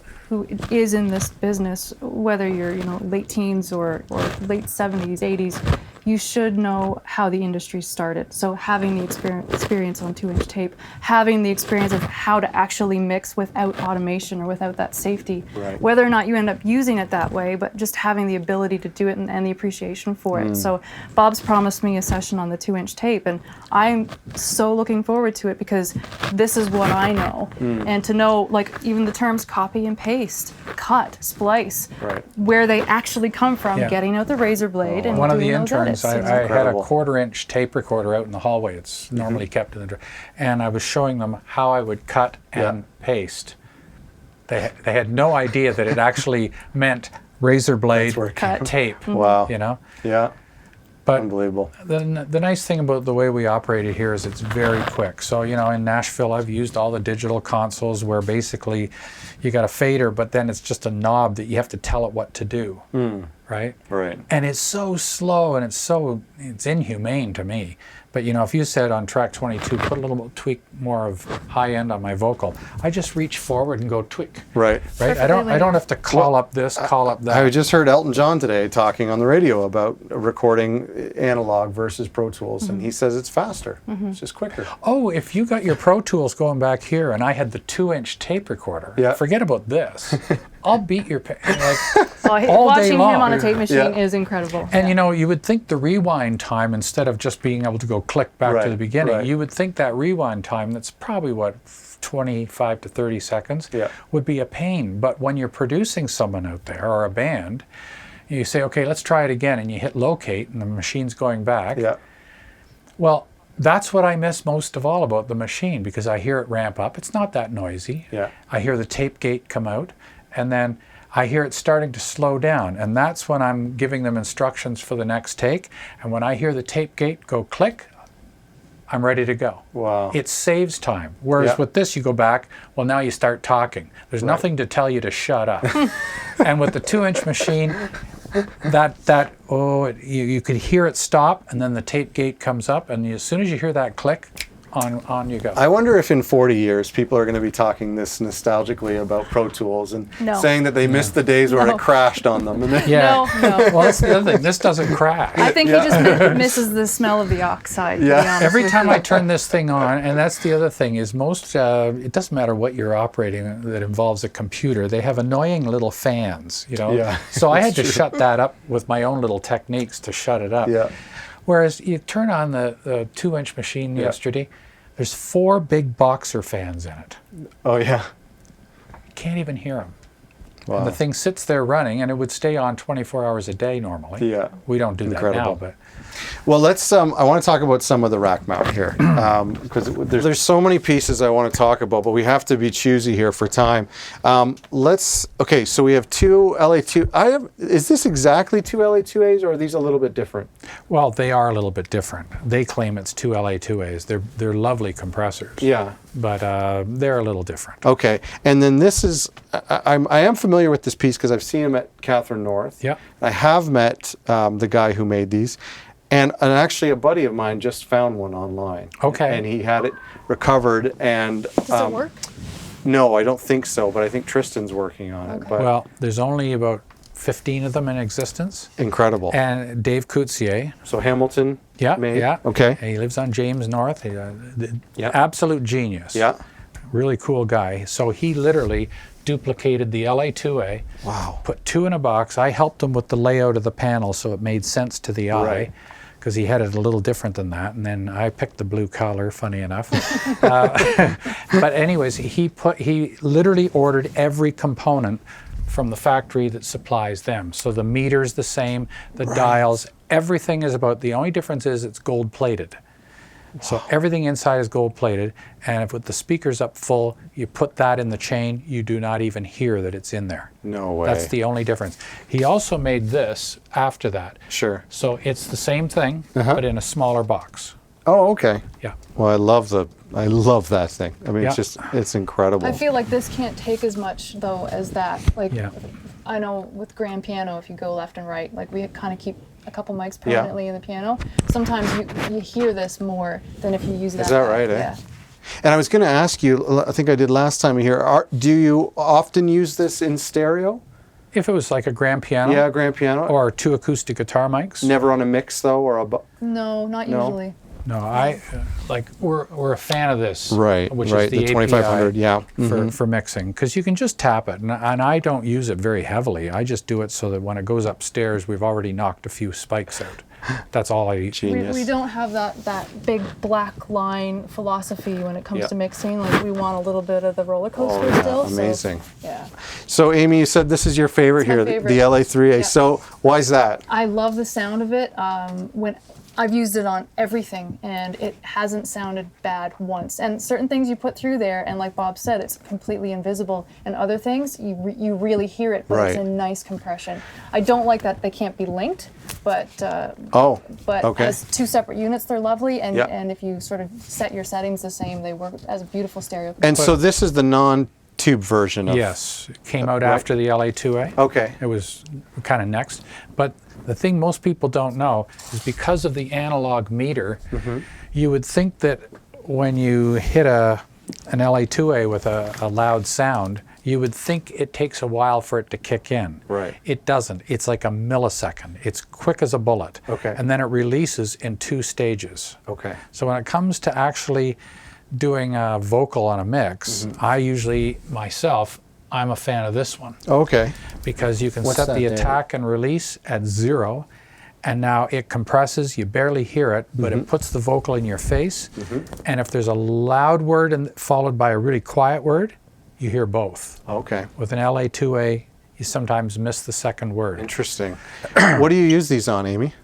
is in this business, whether you're late teens or late 70s, 80s, you should know how the industry started. So having the experience on 2-inch tape, having the experience of how to actually mix without automation or without that safety, Right. whether or not you end up using it that way, but just having the ability to do it and the appreciation for it. So Bob's promised me a session on the 2-inch tape, and I'm so looking forward to it because this is what I know. And to know, like, even the terms copy and paste, cut, splice, Right. where they actually come from, Yeah. getting out the razor blade and One of doing the those interns, edits. I had a incredible. 1/4-inch tape recorder out in the hallway. It's normally kept in the drawer. And I was showing them how I would cut and paste. They had no idea that it actually meant razor blade where it came tape. Wow. You know? Yeah. But Unbelievable. the nice thing about the way we operate it here is it's very quick. So, you know, in Nashville, I've used all the digital consoles where basically you got a fader, but then it's just a knob that you have to tell it what to do, right? Right. And it's so slow and it's inhumane to me. But, you know, if you said on track 22, put a little tweak more of high end on my vocal, I just reach forward and go tweak. Right. Right? I don't have to call up this, call up that. I just heard Elton John today talking on the radio about recording analog versus Pro Tools, and he says it's faster. It's just quicker. Oh, if you got your Pro Tools going back here and I had the 2-inch tape recorder, Yeah. forget about this. I'll beat your like Well, all day watching long. him on a tape machine Yeah. is incredible. And you know, you would think the rewind time, instead of just being able to go click back to Right, the beginning, right. you would think that rewind time, that's probably what, 25 to 30 seconds, Yeah. would be a pain. But when you're producing someone out there or a band, you say, okay, let's try it again, and you hit locate and the machine's going back. Yeah. Well, that's what I miss most of all about the machine, because I hear it ramp up. It's not that noisy. Yeah. I hear the tape gate come out, and then I hear it starting to slow down. And that's when I'm giving them instructions for the next take. And when I hear the tape gate go click, I'm ready to go. Wow. It saves time. Whereas Yeah. with this, you go back, well, now you start talking. There's nothing to tell you to shut up. And with the 2-inch machine, you could hear it stop, and then the tape gate comes up, and as soon as you hear that click, on you go. I wonder if in 40 years people are going to be talking this nostalgically about Pro Tools and No. saying that they missed the days where No. it crashed on them. And then, Yeah. No. Well, that's the other thing. This doesn't crash. I think he just misses the smell of the oxide. To be Yeah. honest Every with time you. I turn this thing on, and that's the other thing, is it doesn't matter what you're operating that involves a computer, they have annoying little fans, you know? Yeah, So I had that's to shut that up with my own little techniques to shut it up. Yeah. Whereas you turn on the 2-inch machine yesterday, there's 4 big boxer fans in it. Oh, yeah. You can't even hear them. Wow. And the thing sits there running, and it would stay on 24 hours a day normally. Yeah. We don't do Incredible. that now, but Well, let's. I want to talk about some of the rack mount here, because there's so many pieces I want to talk about, but we have to be choosy here for time. Okay, so we have 2 LA2. Is this exactly 2 LA2As, or are these a little bit different? well, they are a little bit different. They claim it's 2 LA2As. They're lovely compressors. Yeah. But they're a little different. Okay, and then this is. I am familiar with this piece because I've seen him at Catherine North. Yeah. I have met the guy who made these. And actually, a buddy of mine just found one online. Okay. And he had it recovered. And Does it work? no, I don't think so. But I think Tristan's working on it. But Well, there's only about 15 of them in existence. incredible. And Dave Coutier, So Hamilton. yeah, made? yeah. Okay. He lives on James North. He's Yeah. absolute genius. Yeah. Really cool guy. So he literally duplicated the LA2A. Wow. Put 2 in a box. I helped him with the layout of the panel so it made sense to the eye. Right. Because he had it a little different than that, and then I picked the blue collar, funny enough. But anyways, he literally ordered every component from the factory that supplies them. So the meter's the same, the dials, everything is the only difference is it's gold plated. So everything inside is gold plated, and if with the speakers up full, you put that in the chain, you do not even hear that it's in there. No way. That's the only difference. He also made this after that. Sure. So it's the same thing, but in a smaller box. Oh, okay. Yeah. Well, I love that thing. I mean, Yeah. it's incredible. I feel like this can't take as much though as that. Like Yeah. I know with grand piano, if you go left and right, like we kind of keep a couple mics permanently in the piano. Sometimes you hear this more than if you use that. Is that right, eh? Yeah. And I was going to ask you, I think I did last time here, do you often use this in stereo? If it was like a grand piano Yeah, grand piano. or 2 acoustic guitar mics. Never on a mix though, or a. No, not No? usually. No, we're a fan of this. Right, Which right, is the the 2500, API yeah. For mixing, because you can just tap it, and I don't use it very heavily. I just do it so that when it goes upstairs, we've already knocked a few spikes out. That's all I Genius. We don't have that big black line philosophy when it comes Yeah. to mixing. Like we want a little bit of the roller coaster Oh, yeah, still. amazing. So, yeah. So, Amy, you said this is your favorite It's my here, favorite. the LA3A. Yeah. So, why is that? I love the sound of it. When I've used it on everything, and it hasn't sounded bad once. And certain things you put through there, and like Bob said, it's completely invisible. And other things, you really hear it, but it's Right. a nice compression. I don't like that they can't be linked, but okay. as two separate units, they're lovely. And Yeah. and if you sort of set your settings the same, they work as a beautiful stereo. And so this is the non-tube version of... Yes, it came out right. after the LA2A. Okay. It was kind of next. But the thing most people don't know is because of the analog meter, you would think that when you hit an LA2A with a loud sound, you would think it takes a while for it to kick in. Right. It doesn't. It's like a millisecond. It's quick as a bullet. Okay. And then it releases in 2 stages. Okay. So when it comes to actually doing a vocal on a mix, I usually, myself, I'm a fan of this one. Okay. Because you can What's set that, the David? attack and release at 0, and now it compresses, you barely hear it, but it puts the vocal in your face, and if there's a loud word followed by a really quiet word, you hear both. Okay. With an LA2A, you sometimes miss the second word. Interesting. What do you use these on, Amy?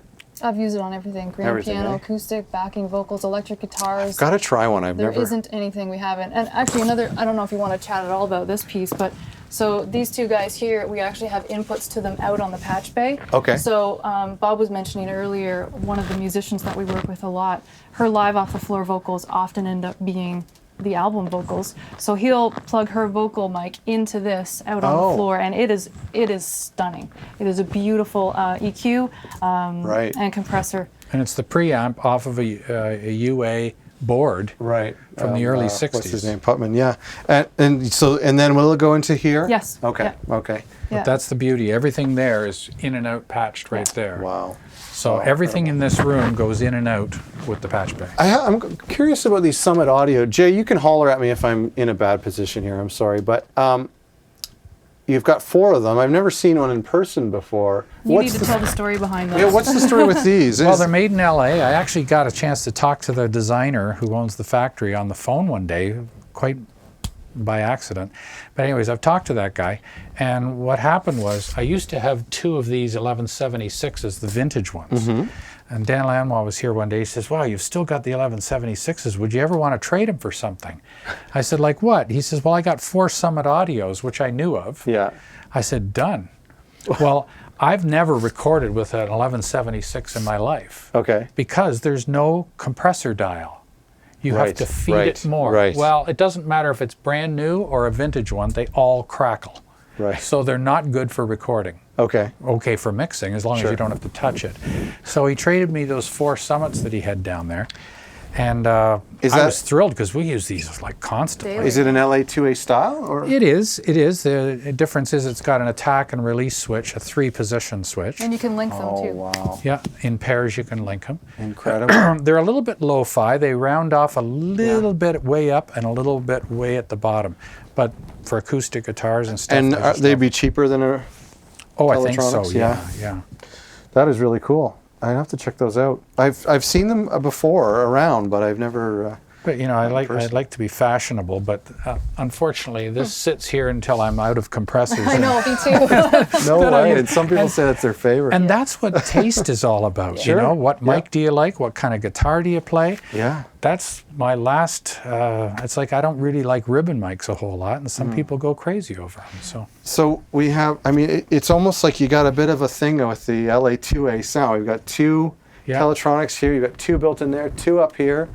I've used it on everything: grand Everything, piano, eh? acoustic, backing vocals, electric guitars. Got to try one. I've There never... isn't anything we haven't. And actually, I don't know if you want to chat at all about this piece, but so these two guys here, we actually have inputs to them out on the patch bay. Okay. So Bob was mentioning earlier, one of the musicians that we work with a lot, her live off the floor vocals often end up being the album vocals. So he'll plug her vocal mic into this out on the floor, and it is stunning. It is a beautiful EQ Right. and compressor. And it's the preamp off of a UA board Right. from the early 60s. What's his name? Putman, yeah. And then will it go into here? Yes. Okay. Yeah. Okay. Yeah. That's the beauty. Everything there is in and out patched right there. Wow. So everything in this room goes in and out with the patch bay. I'm curious about these Summit Audio. Jay, you can holler at me if I'm in a bad position here. I'm sorry, but you've got 4 of them. I've never seen one in person before. You need to tell the story behind those. Yeah, what's the story with these? Well, they're made in LA. I actually got a chance to talk to the designer who owns the factory on the phone one day, quite by accident. But anyways, I've talked to that guy, and what happened was I used to have 2 of these 1176s, the vintage ones. And Dan Lanois was here one day. He says, "Wow, you've still got the 1176s. Would you ever want to trade them for something?" I said, "Like what?" He says, "Well, I got 4 Summit Audios, which I knew of." Yeah. I said, "Done." Well, I've never recorded with an 1176 in my life. Okay. Because there's no compressor dial. You have Right, to feed right, it more. right. Well, it doesn't matter if it's brand new or a vintage one, they all crackle. Right. So they're not good for recording. Okay. Okay for mixing, as long as Sure. you don't have to touch it. So he traded me those 4 Summits that he had down there. And I was thrilled because we use these like constantly. Daily. Is it an LA2A style? Or? It is. The difference is it's got an attack and release switch, a 3-position switch. And you can link them Oh, too. wow. Yeah, in pairs you can link them. Incredible. They're a little bit lo-fi. They round off a little bit way up and a little bit way at the bottom. But for acoustic guitars and stuff. And there's they'd stuff. be cheaper than a... Oh, I think so. electronics? Yeah. That is really cool. I'd have to check those out. I've seen them before around, but I've never... But you know, I'd like to be fashionable, but unfortunately, this sits here until I'm out of compressors. I know, me too. No That I way. use. And some people say that's their favorite. And that's what taste is all about. Sure. You know, what mic Yeah. do you like? What kind of guitar do you play? Yeah. That's my last. It's like I don't really like ribbon mics a whole lot, and some people go crazy over them. So we have, I mean, it's almost like you got a bit of a thing with the LA2A sound. We've got 2 Teletronics here, you've got 2 built in there, 2 up here,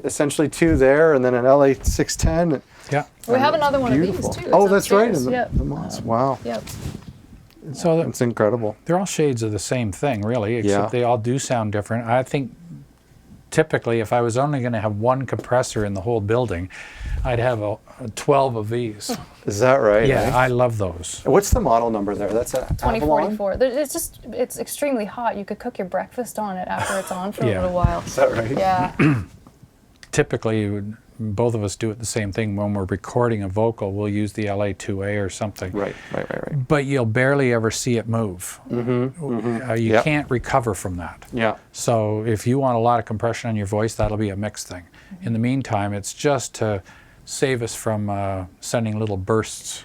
essentially 2 there, and then an LA610. Yeah. We have another one Beautiful. of these too. Oh, It's that's right. upstairs. In Yep. the mods. Wow. Yep. So It's incredible. they're all shades of the same thing, really, except Yeah. they all do sound different. I think typically, if I was only going to have 1 compressor in the whole building, I'd have 12 of these. Is that right? Yeah, eh? I love those. What's the model number there? That's a Avalon? 2044. It's extremely hot. You could cook your breakfast on it after it's on for Yeah. a little while. Is that right? Yeah. Typically, both of us do it the same thing. When we're recording a vocal, we'll use the LA2A or something. Right. But you'll barely ever see it move. You Yep. can't recover from that. Yeah. So if you want a lot of compression on your voice, that'll be a mixed thing. In the meantime, it's just to save us from sending little bursts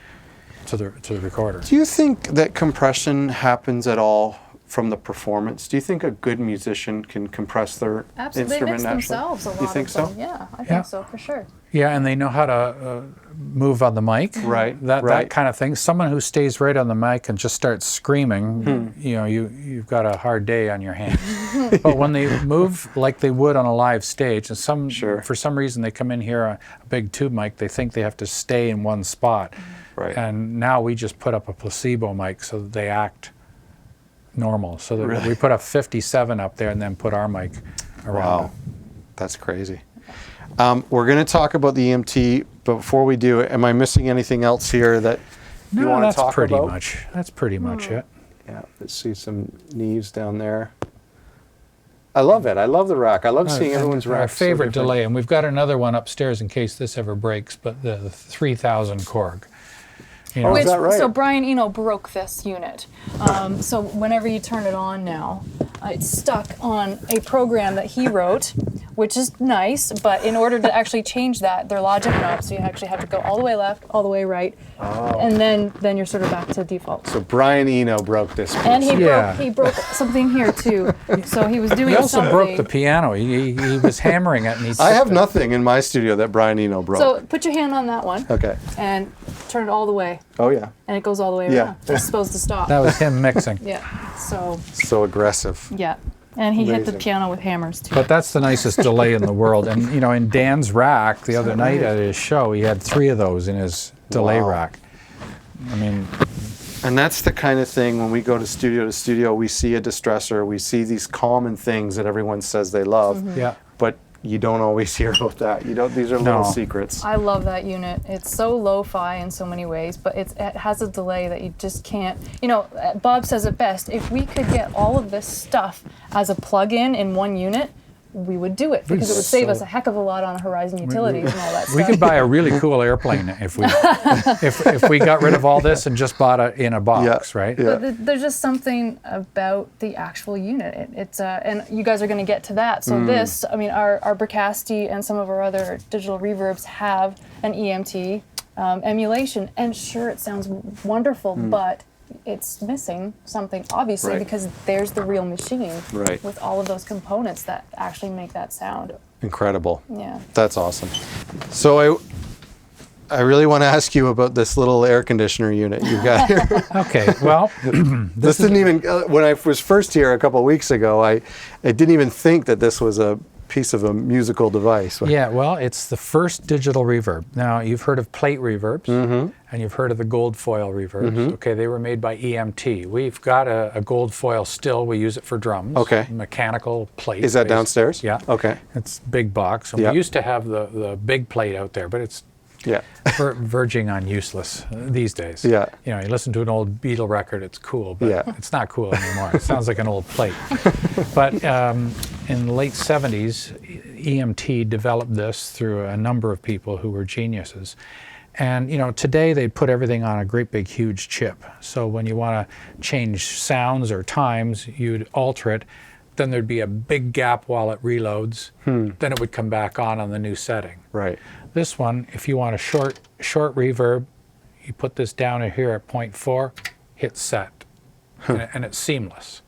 to the recorder. Do you think that compression happens at all from the performance? Do you think a good musician can compress their Absolutely, they instrument mix naturally? themselves a lot You think of so? them. Yeah, I Yeah. think so for sure. Yeah, and they know how to move on the mic. Right, That right. kind of thing. Someone who stays right on the mic and just starts screaming, you know, you've got a hard day on your hands. But when they move like they would on a live stage, and Sure. for some reason they come in here a big tube mic, they think they have to stay in one spot. Right. And now we just put up a placebo mic so that they act normal. So that Really? we put a 57 up there and then put our mic around Wow, it. that's crazy. We're going to talk about the EMT, but before we do, am I missing anything else here that you No, want to that's talk pretty about? much. That's pretty much it. Yeah, let's see some knees down there. I love it. I love the rack. I love seeing And everyone's our rack. so favorite different. delay, and we've got another one upstairs in case this ever breaks, but the 3000 Korg. You know, Oh, is that right? So Brian Eno broke this unit. So whenever you turn it on now, it's stuck on a program that he wrote, which is nice, but in order to actually change that, they're logic knobs, so you actually have to go all the way left, all the way right, and then you're sort of back to default. So Brian Eno broke this piece. And Yeah. he broke something here too. So he was doing he also something. broke the piano. He was hammering it, and he. I have tipped it. nothing in my studio that Brian Eno broke. So put your hand on that one Okay. and turn it all the way, Oh, yeah. and it goes all the way Yeah. around. It's supposed to stop. That was him mixing. Yeah. So So aggressive. yeah, and he hit the Amazing. piano with hammers too. But that's the nicest delay in the world. And you know, in Dan's rack the other night at his show, he had 3 of those in his delay Wow. rack. I mean, And that's the kind of thing when we go to studio, we see a distressor, we see these common things that everyone says they love, yeah. but you don't always hear about that. You don't. These are little No. secrets. I love that unit. It's so lo-fi in so many ways, but it has a delay that you just can't. You know, Bob says it best. If we could get all of this stuff as a plug-in in one unit, we would do it because it would save us a heck of a lot on Horizon Utilities and all that stuff. We could buy a really cool airplane if we if we got rid of all this and just bought it in a box, right? Yeah. But there's just something about the actual unit. It's and you guys are going to get to that. So this, I mean, our Bricasti and some of our other digital reverbs have an EMT emulation, and sure, it sounds wonderful, but it's missing something obviously Right. because there's the real machine Right. with all of those components that actually make that sound. Incredible. Yeah. That's awesome. So I really want to ask you about this little air conditioner unit you've got here. Okay. Well, This didn't even, when I was first here a couple of weeks ago, I didn't even think that this was a piece of a musical device. yeah. Well, it's the first digital reverb. Now you've heard of plate reverbs, and you've heard of the gold foil reverbs. Okay, they were made by EMT. We've got a gold foil still. We use it for drums. Okay. Mechanical plate. Is that based- downstairs? Yeah. Okay. It's big box. And Yeah. we used to have the big plate out there, but it's Yeah. verging on useless these days. Yeah. You know, you listen to an old Beatle record, it's cool, but Yeah. it's not cool anymore. It sounds like an old plate. But in the late 70s, EMT developed this through a number of people who were geniuses. And you know, today they put everything on a great big huge chip. So when you want to change sounds or times, you'd alter it. Then there'd be a big gap while it reloads. Then it would come back on the new setting. Right. This one, if you want a short reverb, you put this down here at 0.4, hit set, and it's seamless.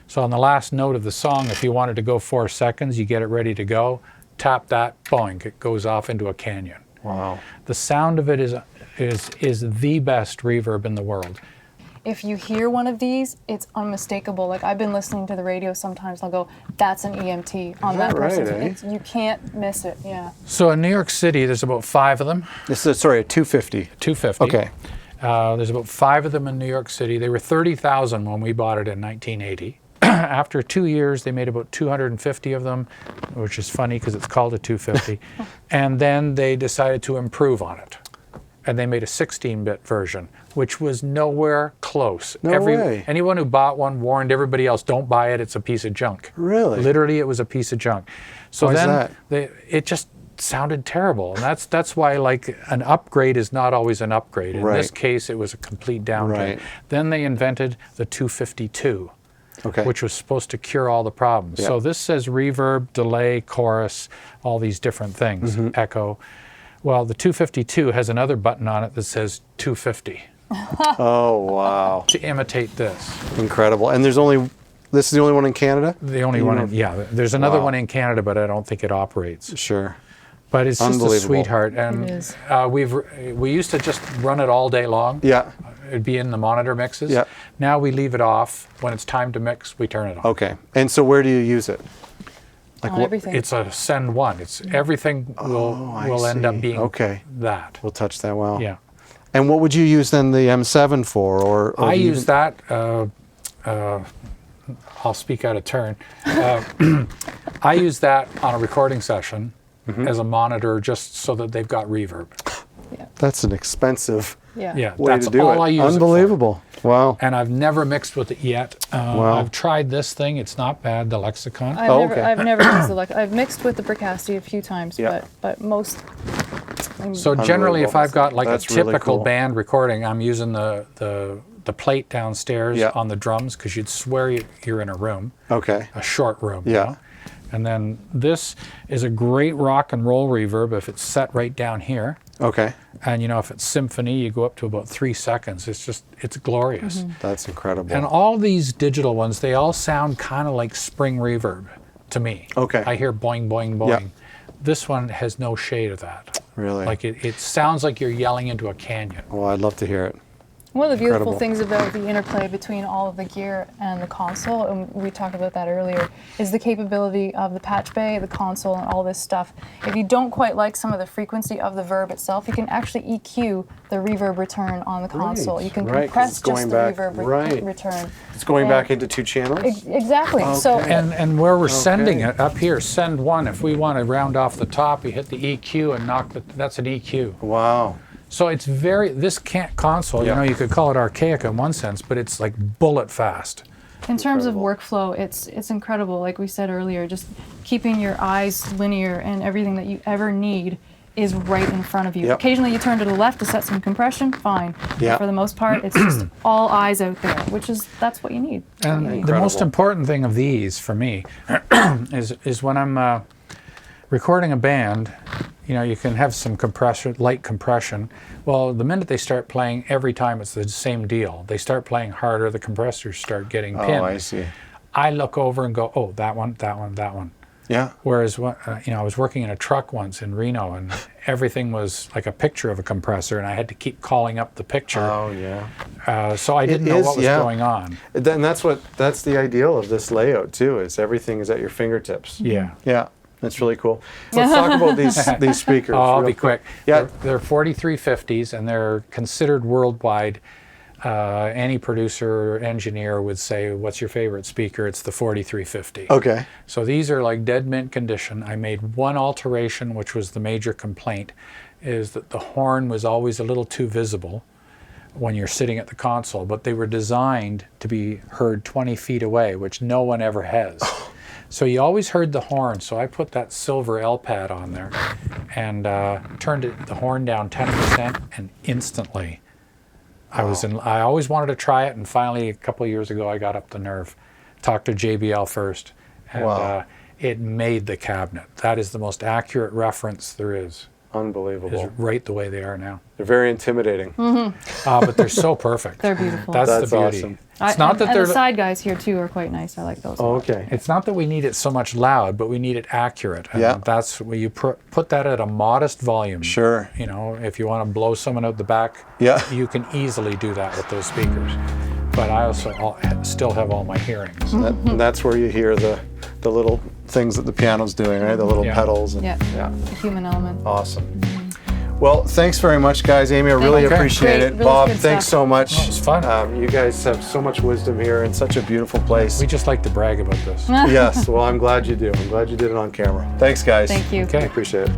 So on the last note of the song, if you wanted to go 4 seconds, you get it ready to go, tap that, boing, it goes off into a canyon. Wow. The sound of it is the best reverb in the world. If you hear one of these, it's unmistakable. Like I've been listening to the radio sometimes, I'll go, that's an EMT on that that person. right, eh? You can't miss it, yeah. So in New York City, there's about 5 of them. This is, sorry, a 250. 250. Okay. There's about 5 of them in New York City. They were 30,000 when we bought it in 1980. After 2 years, they made about 250 of them, which is funny because it's called a 250. And then they decided to improve on it. And they made a 16-bit version, which was nowhere close. No way. Anyone who bought one warned everybody else, don't buy it, it's a piece of junk. Really? Literally, it was a piece of junk. So Why is then that? it just sounded terrible. And that's why like an upgrade is not always an upgrade. In this Right. case, it was a complete downgrade. Right. Then they invented the 252. Okay. Which was supposed to cure all the problems. Yeah. So this says reverb, delay, chorus, all these different things, echo. Well, the 252 has another button on it that says 250 Oh, wow. to imitate this. Incredible. And there's only This is the only one in Canada? The only one, there's another one in Canada, but I don't think it operates. Sure. But it's just a Unbelievable. sweetheart, and It is. we used to just run it all day long. Yeah. It'd be in the monitor mixes. Yeah. Now we leave it off. When it's time to mix, we turn it on. Okay. And so where do you use it? Like On everything. It's a send one. It's everything I will end up see. being Okay. that. We'll touch that. Wow. Yeah. And what would you use then the M7 for? Or I do you use even- that. I'll speak out of turn. I use that on a recording session as a monitor, just so that they've got reverb. That's an expensive Yeah, way that's to do all it. I use. Unbelievable. Wow. And I've never mixed with it yet. Wow. I've tried this thing. It's not bad, the Lexicon. Okay. I've never used the I've mixed with the Bricasti a few times, Yeah. but most. So generally, if Unbelievable. I've got like That's a really typical cool. band recording, I'm using the plate downstairs Yeah. on the drums, because you'd swear you're in a room, Okay. a short room. you Yeah. know? And then this is a great rock and roll reverb if it's set right down here. Okay. And if it's symphony, you go up to about 3 seconds. It's glorious. That's incredible. And all these digital ones, they all sound kind of like spring reverb to me. Okay. I hear boing, boing, boing. Yeah. This one has no shade of that. Really? Like it sounds like you're yelling into a canyon. Well, I'd love to hear it. One of the beautiful Incredible. things about the interplay between all of the gear and the console, and we talked about that earlier, is the capability of the patch bay, the console, and all this stuff. If you don't quite like some of the frequency of the verb itself, you can actually EQ the reverb return on the console. You can right, 'cause compress it's just going the back- reverb right. return. It's going And- back into 2 channels? Exactly. So And where we're sending it, up here, send one. If we want to round off the top, you hit the EQ and that's an EQ. Wow. So it's this console, Yeah. you could call it archaic in one sense, but it's like bullet fast. in terms of Incredible. workflow, it's incredible. Like we said earlier, just keeping your eyes linear and everything that you ever need is right in front of you. Yep. Occasionally you turn to the left to set some compression, fine. But Yeah. for the most part, it's just all eyes out there, that's what you need. That's what you And need. the most Incredible. important thing of these for me is when I'm recording a band, you can have some light compression. Well, the minute they start playing, every time it's the same deal. They start playing harder, the compressors start getting pinned. Oh, I see. I look over and go, oh, that one, that one, that one. Yeah. Whereas, I was working in a truck once in Reno, and everything was like a picture of a compressor, and I had to keep calling up the picture. Oh, yeah. So I didn't know is, what was yeah. going on. Then that's the ideal of this layout too, is everything is at your fingertips. Yeah. Yeah. That's really cool. Let's talk about these speakers. Oh, I'll real be quick. Yeah. They're 4350s, and they're considered worldwide. Any producer or engineer would say, what's your favorite speaker? It's the 4350. Okay. So these are like dead mint condition. I made one alteration, which was the major complaint, is that the horn was always a little too visible when you're sitting at the console, but they were designed to be heard 20 feet away, which no one ever has. So you always heard the horn. So I put that silver L pad on there and turned the horn down 10%, and instantly I always wanted to try it, and finally a couple of years ago I got up the nerve. Talked to JBL first, and Wow. It made the cabinet. That is the most accurate reference there is Unbelievable. right the way they are now. They're very intimidating. But they're so perfect. They're beautiful. That's That's the beauty. awesome. It's not that and they're. the side guys here too are quite nice. I like those. Oh, okay. It's not that we need it so much loud, but we need it accurate. And Yeah. that's where you put that at a modest volume. Sure. If you want to blow someone out the back, Yeah. you can easily do that with those speakers. But I also still have all my hearings. And that's where you hear the little things that the piano's doing, right? The little Yeah. pedals. And, Yeah. Yeah. The human element. Awesome. Well, thanks very much, guys. Amy, I really you. appreciate Great. it. Really Bob, good thanks stuff. so much. it was fun. You guys have so much wisdom here in such a beautiful place. We just like to brag about this. Yes, well, I'm glad you do. I'm glad you did it on camera. Thanks, guys. Thank you. Okay. Appreciate it.